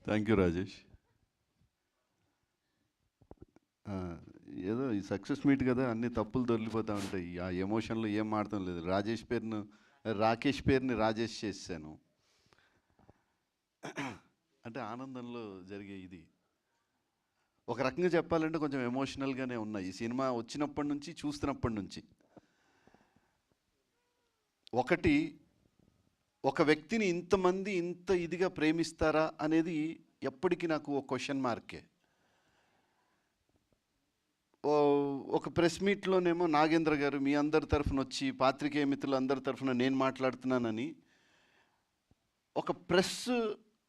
Thank you Rajesh. ఏదో ఈ success meet కదా, అన్ని తప్పులు దొరికిపోతూ ఉంటాయి. ఆ ఎమోషన్లో ఏం మాడటం లేదు. రాకేష్ పేరుని రాజేష్ చేశాను. అంటే ఆనందంలో జరిగే ఇది ఒక రకంగా చెప్పాలంటే కొంచెం ఎమోషనల్గానే ఉన్నాయి. ఈ సినిమా వచ్చినప్పటి నుంచి, చూస్తున్నప్పటి నుంచి. ఒకటి, ఒక వ్యక్తిని ఇంతమంది ఇంత ఇదిగా ప్రేమిస్తారా అనేది ఎప్పటికీ నాకు ఒక క్వశ్చన్ మార్కే. ఒక ప్రెస్ మీట్లోనేమో నాగేంద్ర గారు మీ అందరి తరఫున వచ్చి, పాత్రికేయ మిత్రులు అందరి తరఫున నేను మాట్లాడుతున్నానని, ఒక ప్రెస్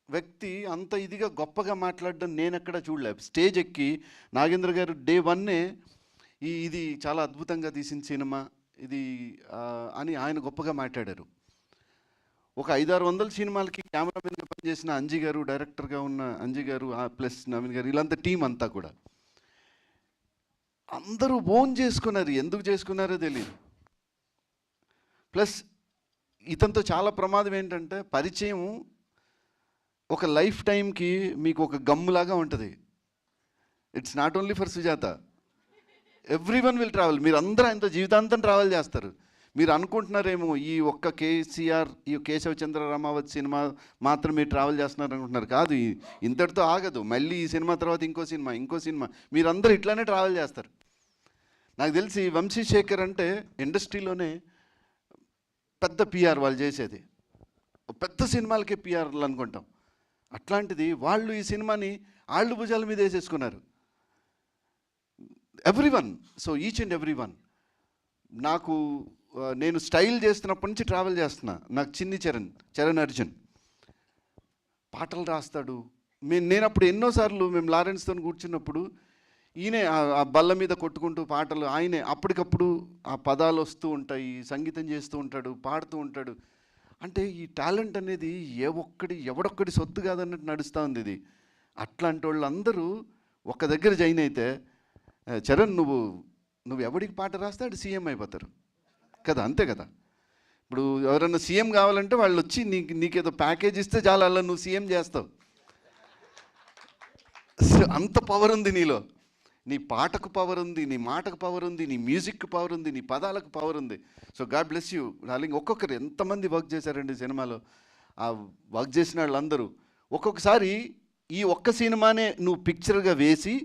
వ్యక్తి అంత ఇదిగా గొప్పగా మాట్లాడడం నేను ఎక్కడ చూడలే. స్టేజ్ ఎక్కి నాగేంద్ర గారు డే 1 ఇది చాలా అద్భుతంగా తీసిన సినిమా ఇది అని ఆయన గొప్పగా మాట్లాడారు. ఒక 500-600 సినిమాలకి కెమెరామెన్గా పనిచేసిన అంజీ గారు, డైరెక్టర్గా ఉన్న అంజీ గారు ప్లస్ నవీన్ గారు, వీళ్ళంతా టీం అంతా కూడా అందరూ ఓన్ చేసుకున్నారు. ఎందుకు చేసుకున్నారో తెలియదు. ప్లస్ ఇతనితో చాలా ప్రమాదం ఏంటంటే, పరిచయం ఒక లైఫ్ టైంకి మీకు ఒక గమ్ములాగా ఉంటుంది. It's not only for Sujatha, everyone will travel. మీరు అందరూ ఆయనతో జీవితాంతం ట్రావెల్ చేస్తారు. మీరు అనుకుంటున్నారేమో ఈ ఒక్క కేసీఆర్, ఈ కేశవ చంద్ర రమావతి సినిమా మాత్రం మీరు ట్రావెల్ చేస్తున్నారు అనుకుంటున్నారు. కాదు, ఇంతటితో ఆగదు. మళ్ళీ ఈ సినిమా తర్వాత ఇంకో సినిమా మీరందరూ ఇట్లానే ట్రావెల్ చేస్తారు. నాకు తెలిసి వంశీశేఖర్ అంటే ఇండస్ట్రీలోనే పెద్ద పిఆర్ వాళ్ళు చేసేది. పెద్ద సినిమాలకే పిఆర్లు అనుకుంటాం. అట్లాంటిది వాళ్ళు ఈ సినిమాని ఆళ్ళు భుజాల మీద వేసేసుకున్నారు. Everyone. So each and everyone. నాకు నేను స్టైల్ చేస్తున్నప్పటి నుంచి ట్రావెల్ చేస్తున్నా. నాకు చిన్ని చరణ్ అర్జున్ పాటలు రాస్తాడు. నేను అప్పుడు ఎన్నోసార్లు మేము లారెన్స్తో కూర్చున్నప్పుడు ఈయనే ఆ బల్ల మీద కొట్టుకుంటూ పాటలు ఆయనే అప్పటికప్పుడు ఆ పదాలు వస్తూ ఉంటాయి, సంగీతం చేస్తూ ఉంటాడు, పాడుతూ ఉంటాడు. అంటే ఈ టాలెంట్ అనేది ఎవడొక్కడి సొత్తు కాదన్నట్టు నడుస్తూ ఉంది ఇది. అట్లాంటి వాళ్ళందరూ ఒక దగ్గర జాయిన్ అయితే, చరణ్ నువ్వు ఎవడికి పాట రాస్తే అది సీఎం అయిపోతారు కదా, అంతే కదా. ఇప్పుడు ఎవరైనా సీఎం కావాలంటే వాళ్ళు వచ్చి నీకేదో ప్యాకేజ్ ఇస్తే చాలా అలా నువ్వు సీఎం చేస్తావు. అంత పవర్ ఉంది నీలో. నీ పాటకు పవర్ ఉంది, నీ మాటకు పవర్ ఉంది, నీ మ్యూజిక్కి పవర్ ఉంది, నీ పదాలకు పవర్ ఉంది. So God bless you darling. ఒక్కొక్కరు ఎంతమంది వర్క్ చేశారండి సినిమాలో. ఆ వర్క్ చేసిన వాళ్ళందరూ ఒక్కొక్కసారి ఈ ఒక్క సినిమానే నువ్వు పిక్చర్గా వేసి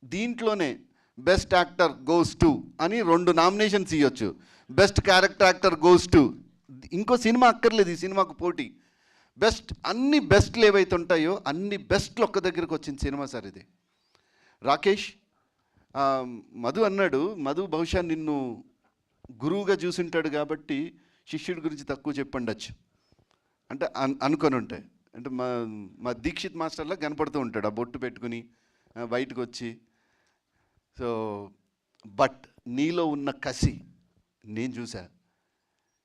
దీంట్లోనే బెస్ట్ యాక్టర్ గోస్ టు అని 2 నామినేషన్స్ ఇవ్వచ్చు. Best character actor goes to, ఇంకో సినిమా అక్కర్లేదు ఈ సినిమాకు పోటీ. అన్ని బెస్ట్లు ఏవైతే ఉంటాయో అన్ని బెస్ట్లు ఒక్క దగ్గరికి వచ్చిన సినిమా సార్ ఇది. రాకేష్, మధు అన్నాడు, మధు బహుశా నిన్ను గురువుగా చూసింటాడు కాబట్టి శిష్యుడి గురించి తక్కువ చెప్పండొచ్చు అంటే అనుకొని ఉంటాయి. అంటే మా దీక్షిత్ మాస్టర్లా కనపడుతూ ఉంటాడు ఆ బొట్టు పెట్టుకుని బయటకు వచ్చి. సో బట్ నీలో ఉన్న కసి నేను చూసా.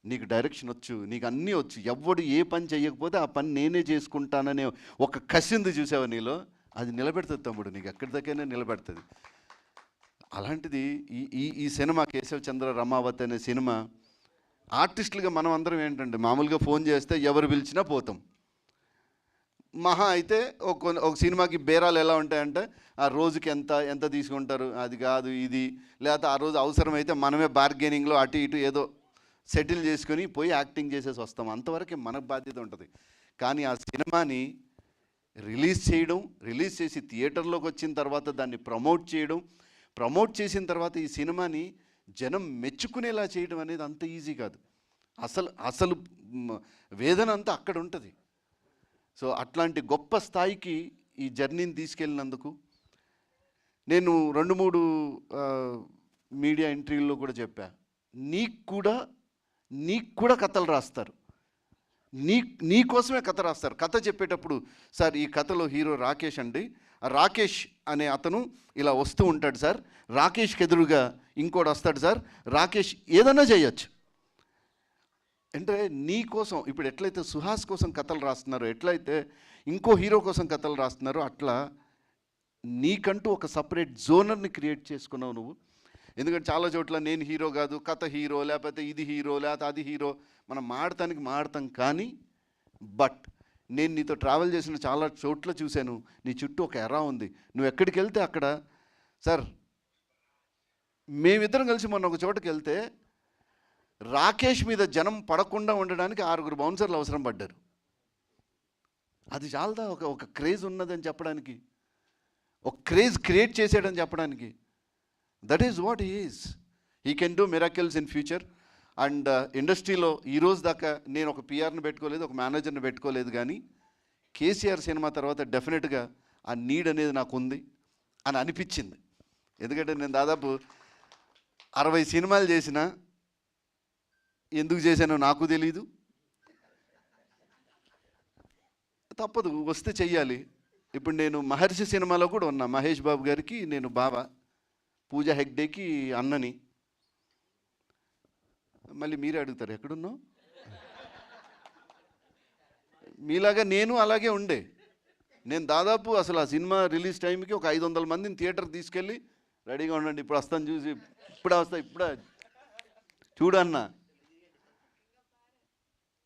నీకు డైరెక్షన్ వచ్చు, నీకు అన్నీ వచ్చు. ఎవడు ఏ పని చేయకపోతే ఆ పని నేనే చేసుకుంటాననే ఒక కసి ఉంది చూసావా నీలో. అది నిలబెడుతుంది తమ్ముడు, నీకు ఎక్కడి దగ్గరైనా నిలబెడుతుంది. అలాంటిది ఈ సినిమా కేశవ చంద్ర రమావతి అనే సినిమా. ఆర్టిస్టులుగా మనం అందరం ఏంటంటే మామూలుగా ఫోన్ చేస్తే ఎవరు పిలిచినా పోతాం. మహా అయితే ఒక సినిమాకి బేరాలు ఎలా ఉంటాయంటే ఆ రోజుకి ఎంత తీసుకుంటారు, అది కాదు ఇది, లేకపోతే ఆ రోజు అవసరమైతే మనమే బార్గెనింగ్లో అటు ఇటు ఏదో సెటిల్ చేసుకొని పోయి యాక్టింగ్ చేసేసి వస్తాం. అంతవరకే మనకు బాధ్యత ఉంటుంది. కానీ ఆ సినిమాని రిలీజ్ చేసి థియేటర్లోకి వచ్చిన తర్వాత దాన్ని ప్రమోట్ చేసిన తర్వాత ఈ సినిమాని జనం మెచ్చుకునేలా చేయడం అనేది అంత ఈజీ కాదు. అసలు వేదన అంతా అక్కడ ఉంటుంది. సో అట్లాంటి గొప్ప స్థాయికి ఈ జర్నీని తీసుకెళ్ళినందుకు నేను 2-3 మీడియా ఇంటర్వ్యూల్లో కూడా చెప్పా, నీకు కూడా కథలు రాస్తారు, నీ కోసమే కథ రాస్తారు. కథ చెప్పేటప్పుడు సార్ ఈ కథలో హీరో రాకేష్ అండి, రాకేష్ అనే అతను ఇలా వస్తూ ఉంటాడు సార్, రాకేష్కి ఎదురుగా ఇంకోటి వస్తాడు సార్, రాకేష్ ఏదైనా చేయొచ్చు. అంటే నీ కోసం ఇప్పుడు ఎట్లయితే సుహాస్ కోసం కథలు రాస్తున్నారో, ఎట్లయితే ఇంకో హీరో కోసం కథలు రాస్తున్నారో, అట్లా నీకంటూ ఒక సపరేట్ జోనర్ని క్రియేట్ చేసుకున్నావు నువ్వు. ఎందుకంటే చాలా చోట్ల నేను హీరో కాదు, కథ హీరో, లేకపోతే ఇది హీరో, లేకపోతే అది హీరో, మనం మాడతాం. కానీ బట్ నేను నీతో ట్రావెల్ చేసిన చాలా చోట్ల చూశాను, నీ చుట్టూ ఒక ఎరా ఉంది, నువ్వు ఎక్కడికి వెళ్తే అక్కడ. సార్ మేమిద్దరం కలిసి మొన్న ఒక చోటుకి వెళ్తే రాకేష్ మీద జనం పడకుండా ఉండడానికి 6 బౌన్సర్లు అవసరం పడ్డారు. అది చాలదా ఒక క్రేజ్ ఉన్నదని చెప్పడానికి, ఒక క్రేజ్ క్రియేట్ చేసాడని చెప్పడానికి? That is what he is. He can do miracles in future. And ఇండస్ట్రీలో ఈరోజు దాకా నేను ఒక పిఆర్ని పెట్టుకోలేదు, ఒక మేనేజర్ని పెట్టుకోలేదు, కానీ కేసీఆర్ సినిమా తర్వాత డెఫినెట్గా ఆ నీడ్ అనేది నాకు ఉంది అని అనిపించింది. ఎందుకంటే నేను దాదాపు 60 సినిమాలు చేసిన, ఎందుకు చేశానో నాకు తెలీదు, తప్పదు, వస్తే చెయ్యాలి. ఇప్పుడు నేను మహర్షి సినిమాలో కూడా ఉన్నా. మహేష్ బాబు గారికి నేను బావ, పూజా హెగ్డేకి అన్నని. మళ్ళీ మీరే అడుగుతారు ఎక్కడున్నావు? మీలాగా నేను అలాగే ఉండే. నేను దాదాపు అసలు ఆ సినిమా రిలీజ్ టైంకి ఒక 500 మందిని థియేటర్ తీసుకెళ్ళి రెడీగా ఉండండి, ఇప్పుడు వస్తాను, చూసి ఇప్పుడే వస్తా, ఇప్పుడే చూడన్నా.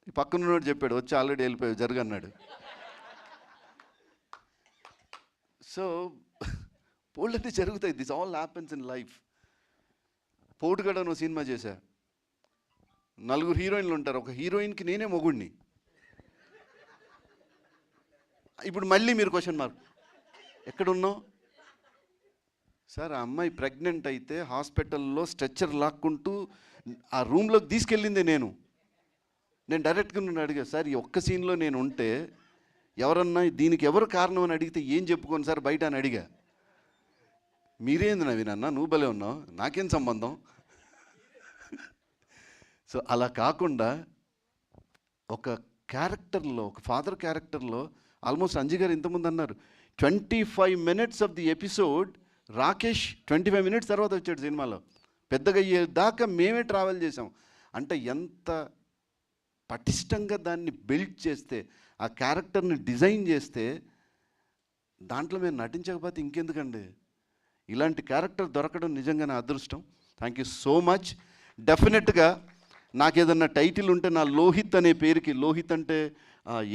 ఈ పక్కనున్నోడు చెప్పాడు, వచ్చి ఆల్రెడీ వెళ్ళిపోయావు జరగన్నాడు. సో పోల్డన్నీ జరుగుతాయి. This all happens in life. Potugadu నువ్వు సినిమా చేశా, 4 హీరోయిన్లు ఉంటారు, ఒక హీరోయిన్కి నేనే మొగుడిని. ఇప్పుడు మళ్ళీ మీరు క్వశ్చన్ మార్క్, ఎక్కడున్నావు సార్? ఆ అమ్మాయి ప్రెగ్నెంట్ అయితే హాస్పిటల్లో స్ట్రెచ్చర్ లాక్కుంటూ ఆ రూమ్లోకి తీసుకెళ్ళింది. నేను డైరెక్ట్గా నన్ను అడిగా, సార్ ఈ ఒక్క సీన్లో నేను ఉంటే ఎవరన్నా దీనికి ఎవరు కారణం అని అడిగితే ఏం చెప్పుకోను సార్ బయట అని అడిగా. మీరేంది నవీనన్నా, నువ్వు భలే ఉన్నావు, నాకేం సంబంధం? సో అలా కాకుండా ఒక క్యారెక్టర్లో, ఒక ఫాదర్ క్యారెక్టర్లో ఆల్మోస్ట్ అంజీ గారు ఇంతకుముందు అన్నారు 25 minutes of the episode Rakesh 25 minutes తర్వాత వచ్చాడు సినిమాలో. పెద్దగా అయ్యేదాకా మేమే ట్రావెల్ చేసాం. అంటే ఎంత పటిష్టంగా దాన్ని బిల్డ్ చేస్తే, ఆ క్యారెక్టర్ని డిజైన్ చేస్తే, దాంట్లో మేము నటించకపోతే ఇంకెందుకండి? ఇలాంటి క్యారెక్టర్ దొరకడం నిజంగా నా అదృష్టం. Thank you so much. డెఫినెట్గా నాకు ఏదన్నా టైటిల్ ఉంటే నా లోహిత్ అనే పేరుకి, లోహిత్ అంటే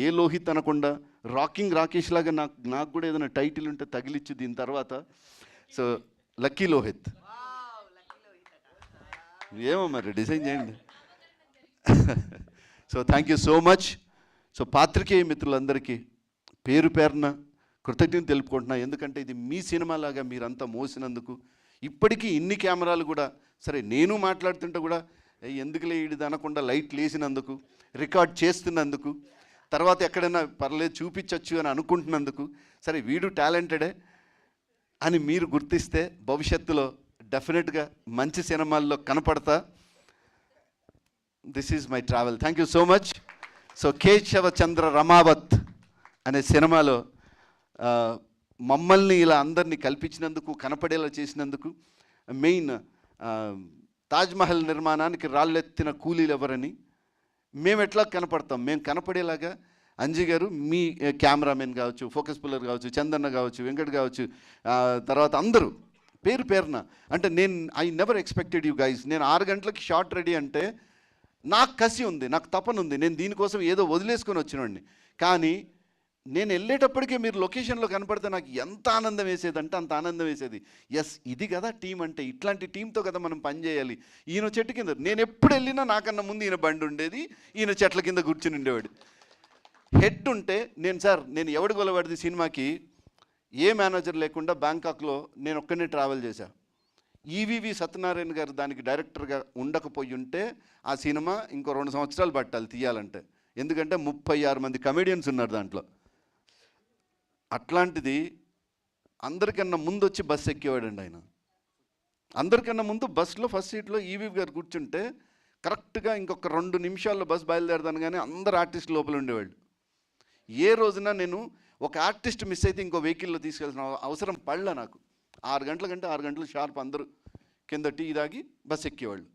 ఏ లోహిత్ అనకుండా రాకింగ్ రాకేష్ లాగా నాకు కూడా ఏదైనా టైటిల్ ఉంటే తగిలిచ్చు దీని తర్వాత. సో లక్కీ లోహిత్ ఏమో మరి డిజైన్ చేయండి. So thank you so much. So పాత్రికేయ మిత్రులందరికీ పేరు పేరున కృతజ్ఞతలు తెలుపుకుంటున్నా. ఎందుకంటే ఇది మీ సినిమాలాగా మీరంతా మోసినందుకు. ఇప్పటికీ ఇన్ని కెమెరాలు కూడా, సరే నేను మాట్లాడుతుంటే కూడా ఎందుకులే ఇది అనకుండా లైట్లు వేసినందుకు, రికార్డ్ చేస్తున్నందుకు, తర్వాత ఎక్కడైనా పర్లేదు చూపించవచ్చు అని అనుకుంటున్నందుకు, సరే వీడు టాలెంటెడే అని మీరు గుర్తిస్తే భవిష్యత్తులో డెఫినెట్గా మంచి సినిమాల్లో కనపడతా. This is my travel. Thank you so much. So Keshava Chandra Ramavath అనే సినిమాలో మమ్మల్ని ఇలా అందరినీ కల్పించినందుకు, కనపడేలా చేసినందుకు, మెయిన్ తాజ్మహల్ నిర్మాణానికి రాళ్ళెత్తిన కూలీలు ఎవరని, మేము ఎట్లా కనపడతాం, మేము కనపడేలాగా అంజీ గారు, మీ కెమెరామెన్ కావచ్చు, ఫోకస్ పుల్లర్ కావచ్చు, చందన్న కావచ్చు, వెంకట్ కావచ్చు, తర్వాత అందరూ పేరు పేరున. అంటే I never expected you guys. నేను 6 గంటలకి షార్ట్ రెడీ అంటే నాకు కసి ఉంది, నాకు తపన ఉంది, నేను దీనికోసం ఏదో వదిలేసుకొని వచ్చినోడిని. కానీ నేను వెళ్ళేటప్పటికే మీరు లొకేషన్లో కనపడితే నాకు ఎంత ఆనందం వేసేదంటే అంత ఆనందం వేసేది. ఎస్, ఇది కదా టీం అంటే, ఇట్లాంటి టీంతో కదా మనం పనిచేయాలి. ఈయన చెట్టు కింద నేను ఎప్పుడు వెళ్ళినా నాకన్నా ముందు ఈయన బండి ఉండేది, ఈయన చెట్ల కింద కూర్చుని ఉండేవాడు. హెడ్ ఉంటే నేను ఎవడి గొలవాడిది సినిమాకి ఏ మేనేజర్ లేకుండా బ్యాంకాక్లో నేను ఒక్కనే ట్రావెల్ చేశా. ఈవీవి సత్యనారాయణ గారు దానికి డైరెక్టర్గా ఉండకపోయి ఉంటే ఆ సినిమా ఇంకో 2 సంవత్సరాలు పట్టాలి తీయాలంటే. ఎందుకంటే 36 మంది కమెడియన్స్ ఉన్నారు దాంట్లో. అట్లాంటిది అందరికన్నా ముందు వచ్చి బస్సు ఎక్కేవాడండి ఆయన. అందరికన్నా ముందు బస్సులో ఫస్ట్ సీట్లో ఈవీవి గారు కూర్చుంటే కరెక్ట్గా ఇంకొక 2 నిమిషాల్లో బస్సు బయలుదేరదాను, కానీ అందరు ఆర్టిస్ట్ లోపల ఉండేవాళ్ళు. ఏ రోజున నేను ఒక ఆర్టిస్ట్ మిస్ అయితే ఇంకో వెహికల్లో తీసుకెళ్తున్న అవసరం పడలే నాకు. 6 గంటల కంటే 6 గంటలు షార్ప్ అందరూ కింద టీ తాగి బస్ ఎక్కేవాళ్ళు.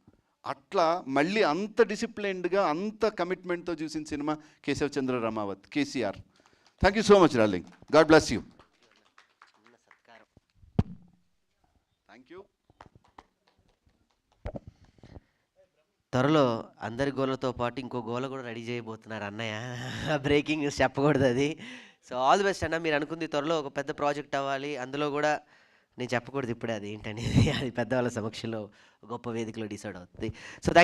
అట్లా మళ్ళీ అంత డిసిప్లైన్డ్గా, అంత కమిట్మెంట్తో చూసిన cinema Keshava Chandra Ramavath, KCR. Thank you so much darling. God bless you. Thank you. త్వరలో అందరి గోలతో పాటు ఇంకో గోల కూడా రెడీ చేయబోతున్నారు అన్నయ్య. బ్రేకింగ్ న్యూస్ చెప్పకూడదు అది. సో ఆల్ ది బెస్ట్ అన్న. మీరు అనుకుంది త్వరలో ఒక పెద్ద ప్రాజెక్ట్ అవ్వాలి. అందులో కూడా నేను చెప్పకూడదు ఇప్పుడే అది ఏంటనేది. అది పెద్దవాళ్ళ సమక్షంలో గొప్ప వేదికలో డిసైడ్ అవుతుంది. So thank